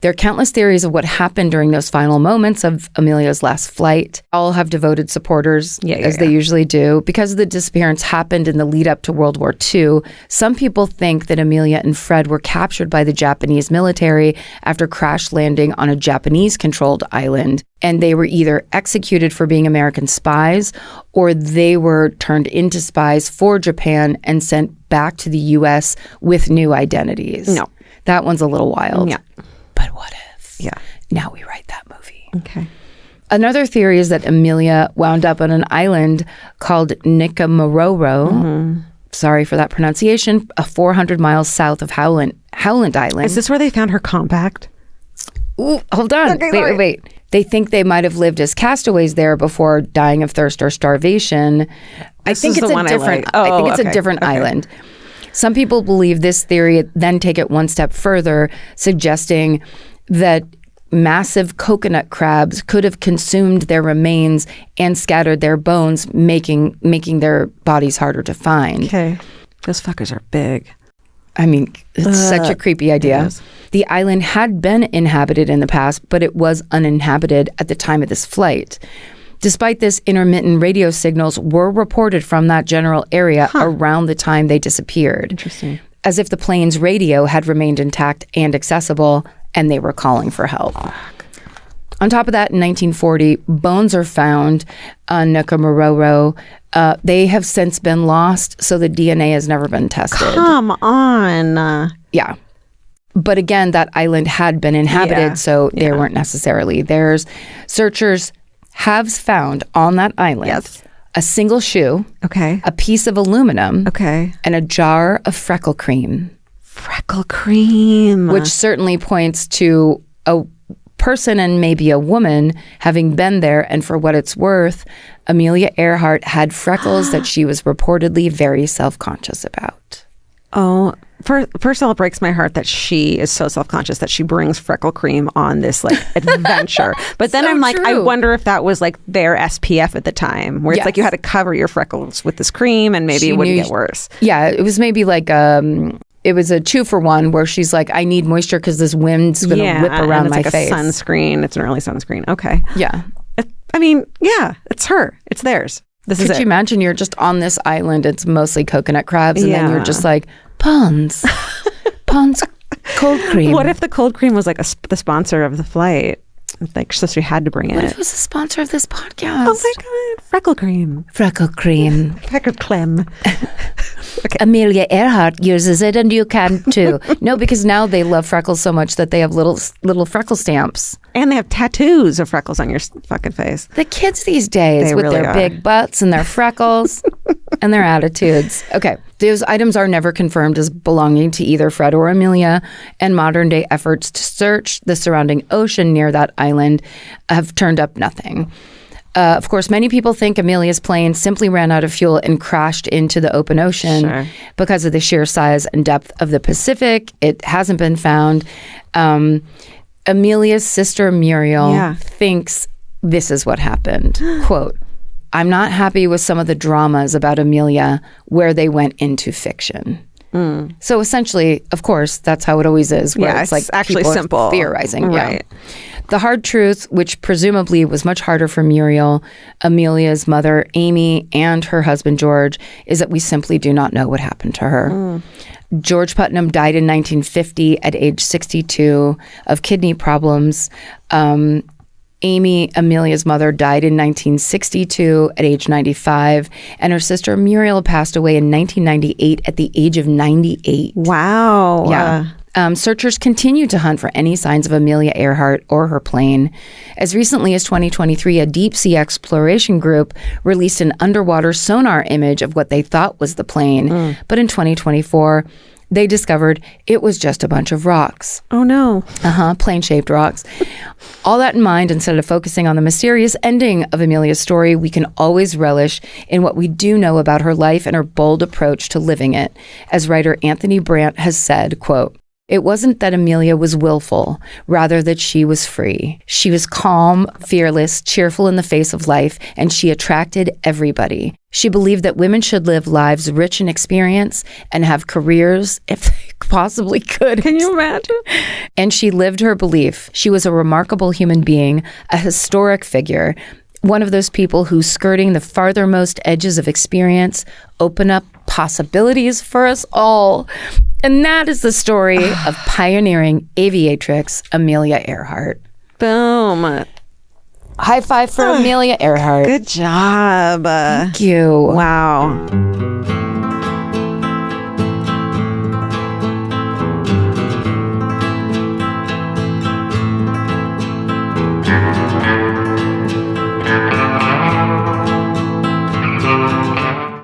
There are countless theories of what happened during those final moments of Amelia's last flight. All have devoted supporters, as they usually do. Because the disappearance happened in the lead up to World War II, some people think that Amelia and Fred were captured by the Japanese military after crash landing on a Japanese-controlled island. And they were either executed for being American spies, or they were turned into spies for Japan and sent back to the U.S. with new identities. No. That one's a little wild. Yeah. But what if? Yeah. Now we write that movie. Okay. Another theory is that Amelia wound up on an island called Niku Moro. Sorry for that pronunciation. 400 miles south of Howland Island. Is this where they found her compact? Ooh, hold on. Okay, wait. They think they might have lived as castaways there before dying of thirst or starvation. I think it's a different island. Some people believe this theory, then take it one step further, suggesting that massive coconut crabs could have consumed their remains and scattered their bones, making their bodies harder to find. Okay. Those fuckers are big. I mean, it's such a creepy idea. The island had been inhabited in the past, but it was uninhabited at the time of this flight. Despite this, intermittent radio signals were reported from that general area around the time they disappeared. Interesting. As if the plane's radio had remained intact and accessible, and they were calling for help. On top of that, in 1940, bones are found on Niku Moro. They have since been lost, so the DNA has never been tested. Come on. Yeah. But again, that island had been inhabited, so they weren't necessarily theirs. Searchers have found on that island a single shoe, a piece of aluminum, and a jar of freckle cream. Freckle cream. Which certainly points to a person and maybe a woman having been there. And for what it's worth, Amelia Earhart had freckles that she was reportedly very self-conscious about. Oh, first of all, it breaks my heart that she is so self-conscious that she brings freckle cream on this like adventure. But then I'm like, true. I wonder if that was like their SPF at the time, where it's like you had to cover your freckles with this cream and maybe it wouldn't get worse. Yeah, it was maybe like it was a 2-for-1 where she's like, I need moisture because this wind's going to whip around my face. It's like a sunscreen. It's an early sunscreen. Okay. Yeah. I mean, yeah, it's her. It's theirs. Could you imagine you're just on this island, it's mostly coconut crabs, and then you're just like, Pond's cold cream. What if the cold cream was like the sponsor of the flight? Like, so she had to bring it. What if it was the sponsor of this podcast? Oh my God. Freckle cream. Freckle cream. Freckle clem. Okay. Amelia Earhart uses it and you can too. No, because now they love freckles so much that they have little freckle stamps. And they have tattoos of freckles on your fucking face. The kids these days with their big butts and their freckles and their attitudes. Okay. Those items are never confirmed as belonging to either Fred or Amelia, and modern day efforts to search the surrounding ocean near that island have turned up nothing. Of course, many people think Amelia's plane simply ran out of fuel and crashed into the open ocean because of the sheer size and depth of the Pacific. It hasn't been found. Amelia's sister Muriel thinks this is what happened. Quote, I'm not happy with some of the dramas about Amelia where they went into fiction. So essentially, of course, that's how it always is. Where it's like actually simple theorizing. Right. Yeah. The hard truth, which presumably was much harder for Muriel, Amelia's mother, Amy, and her husband, George, is that we simply do not know what happened to her. George Putnam died in 1950 at age 62 of kidney problems. Amy, Amelia's mother, died in 1962 at age 95, and her sister Muriel passed away in 1998 at the age of 98. Wow. Yeah. Searchers continue to hunt for any signs of Amelia Earhart or her plane. As recently as 2023, a deep-sea exploration group released an underwater sonar image of what they thought was the plane. But in 2024, they discovered it was just a bunch of rocks. Oh, no. Plane-shaped rocks. All that in mind, instead of focusing on the mysterious ending of Amelia's story, we can always relish in what we do know about her life and her bold approach to living it. As writer Anthony Brandt has said, quote, it wasn't that Amelia was willful, rather that she was free. She was calm, fearless, cheerful in the face of life, and she attracted everybody. She believed that women should live lives rich in experience and have careers, if they possibly could. Can you imagine? And she lived her belief. She was a remarkable human being, a historic figure, one of those people who, skirting the farthermost edges of experience, open up possibilities for us all. And that is the story of pioneering aviatrix Amelia Earhart. Boom. High five for Amelia Earhart. Good job. Thank you. Wow.